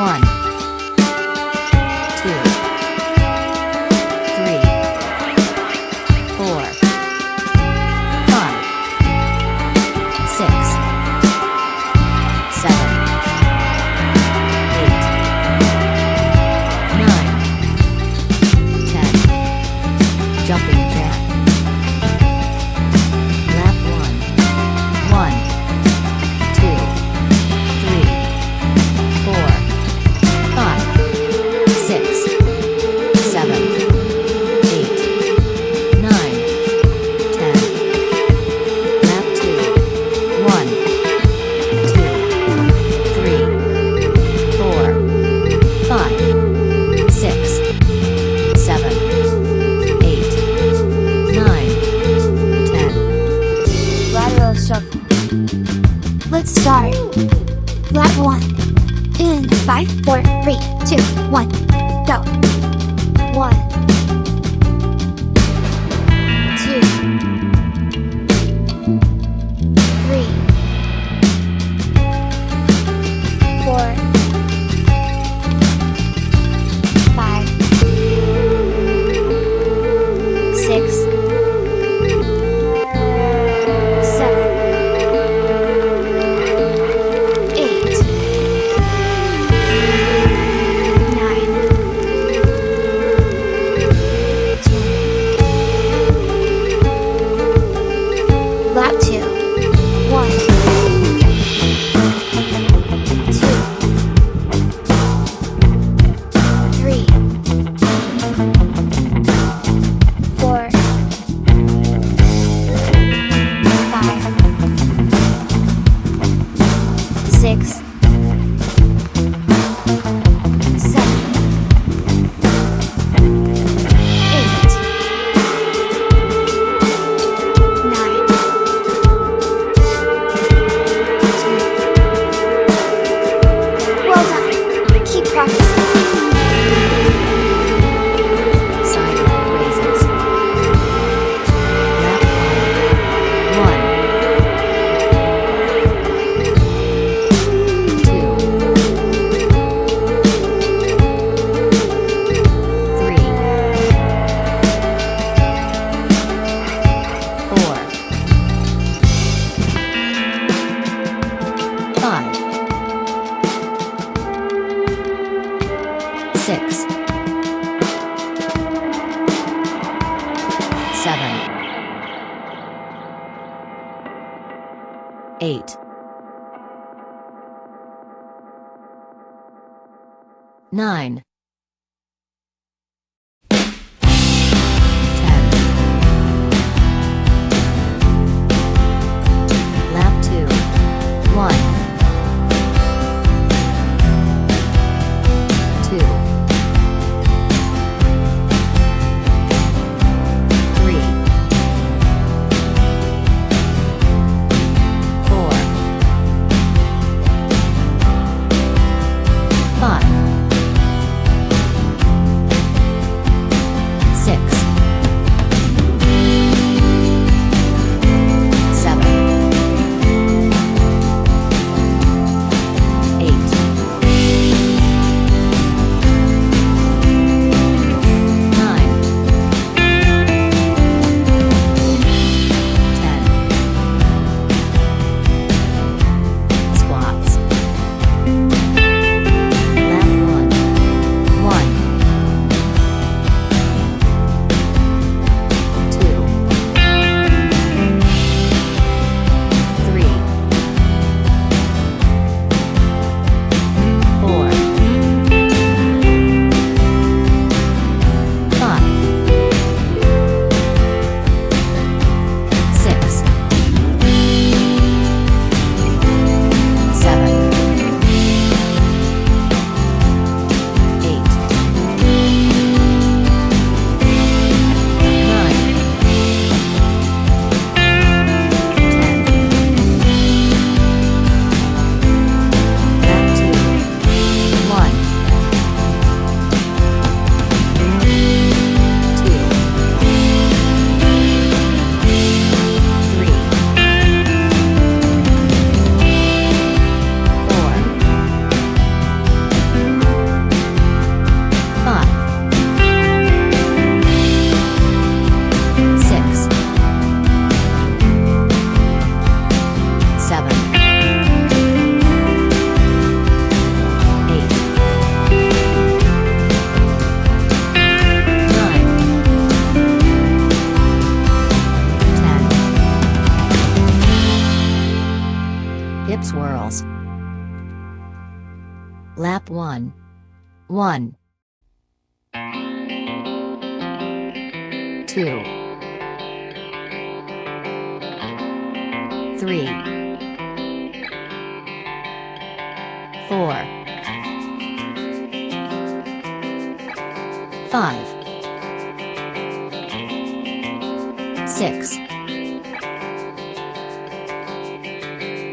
1, 2, 3, 4, 5, 6, 7, 8, 9, 10. Jumping jack. Lap 1, 2, 3, 4, 5, 6, 7, 8, 9, 10. Lap 2, 1, 2, 3, 4, 5, 6, 7, 8, 9, 10. Lateral shuffle. Let's start. Lap 1. In 5, 4, 3, 2, 1. Go. 1, 2, 3, 4, 5, 6, 7, 8, 9, 10. Lap 2. 1, 2, 3, 4, 5, 6, 7, 8, 9, 10. Well done. Keep practicing. Side leg raises. Lap 1, 2, 3, 4, 5, 6, 7, 8, 9, 10. Lap 2, 1, 2, 3, 4, 5, Lap 1. 1. 2. 3. 4. 5. 6.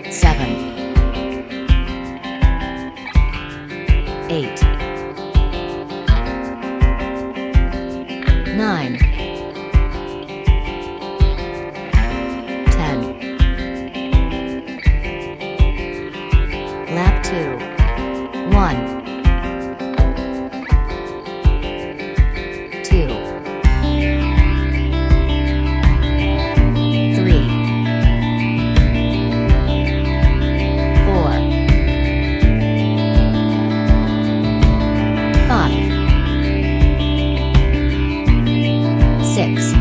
7. 8. 9. 10. Lap 2. 1. 2. 3. 4. 5. 6.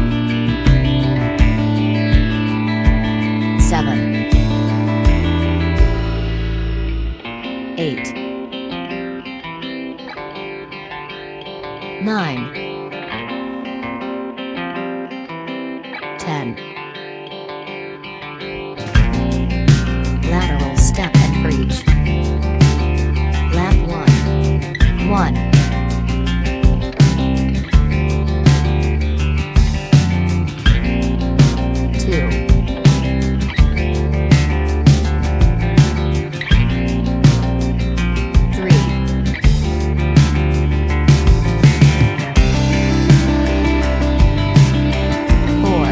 7. 8. 9. 10. Lateral step and breach. Lap 1. 1. 2. 3. 4.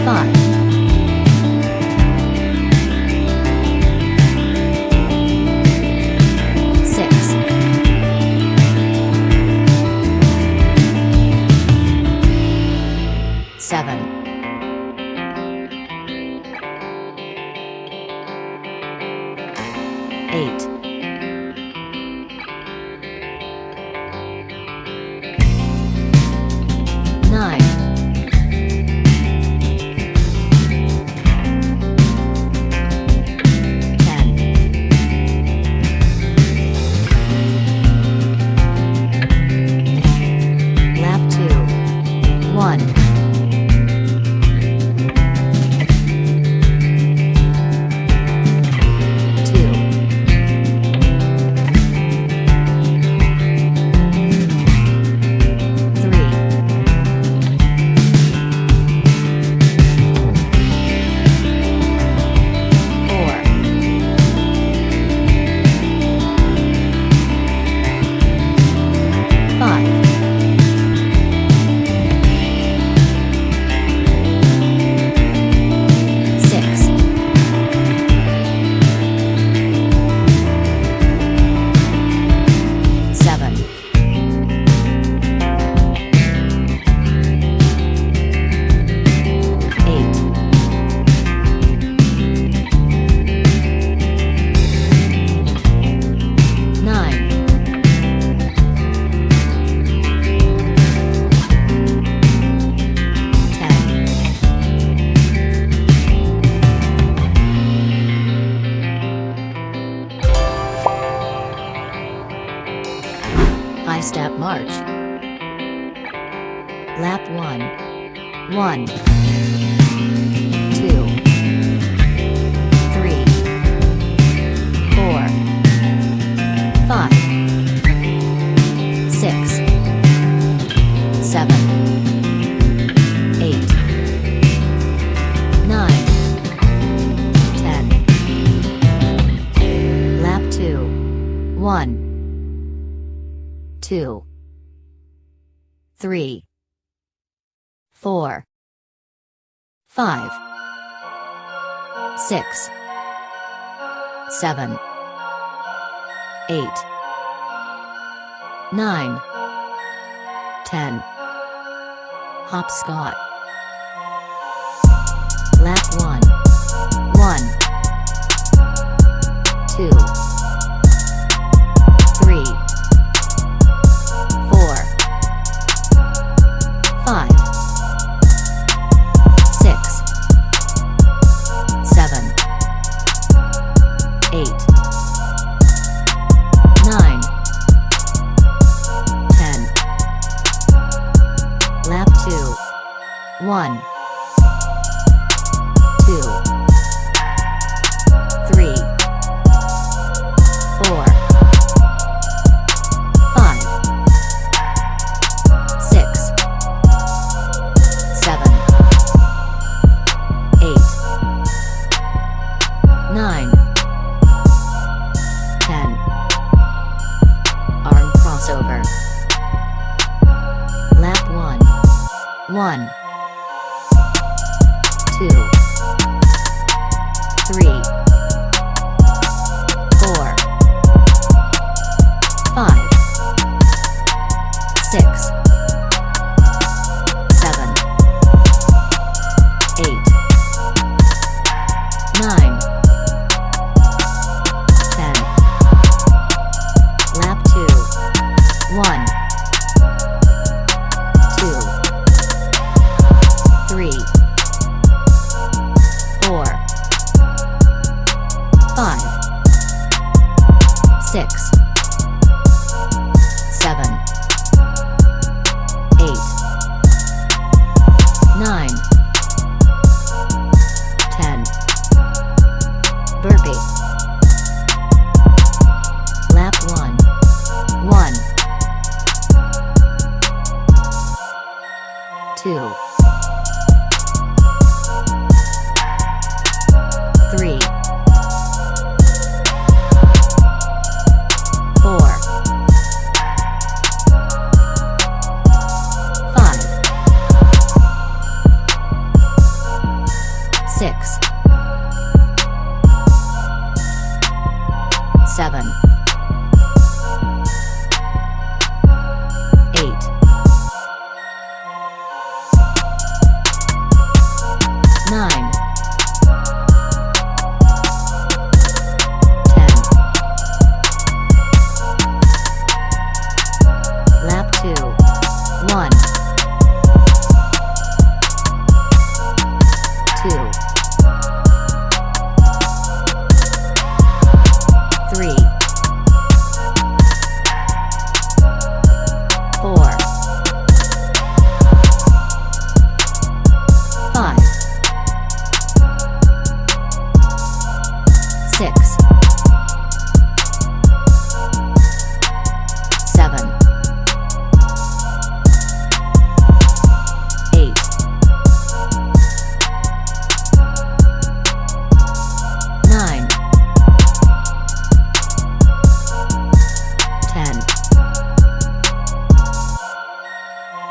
5. 6. 7. 8. 9. 10. Lap 2. 1. 2. 3. 4. 5. 6. 7. 8. 9. 10. High step march. Lap 1. 1. 2. 3. 4. 5. 6. 7. 8. 9. 10. Lap 2. 1. 2. 3. 4. 5. 6. 7. 8. 9. 10. Hopscotch. Lap 1. 1. 2. 3. 4. 5. 6. 7. 9, 10. Arm crossover. Lap 1. 1, 2, 3, 4, 5, 6, 7, 8, 9, 10. Lap 2. 1, 2, 3, 4, 5, 6, 7, 8, 9, 10. Burpee. Lap 1. 1, 2, 3, 4, 5, 6, 7, 8,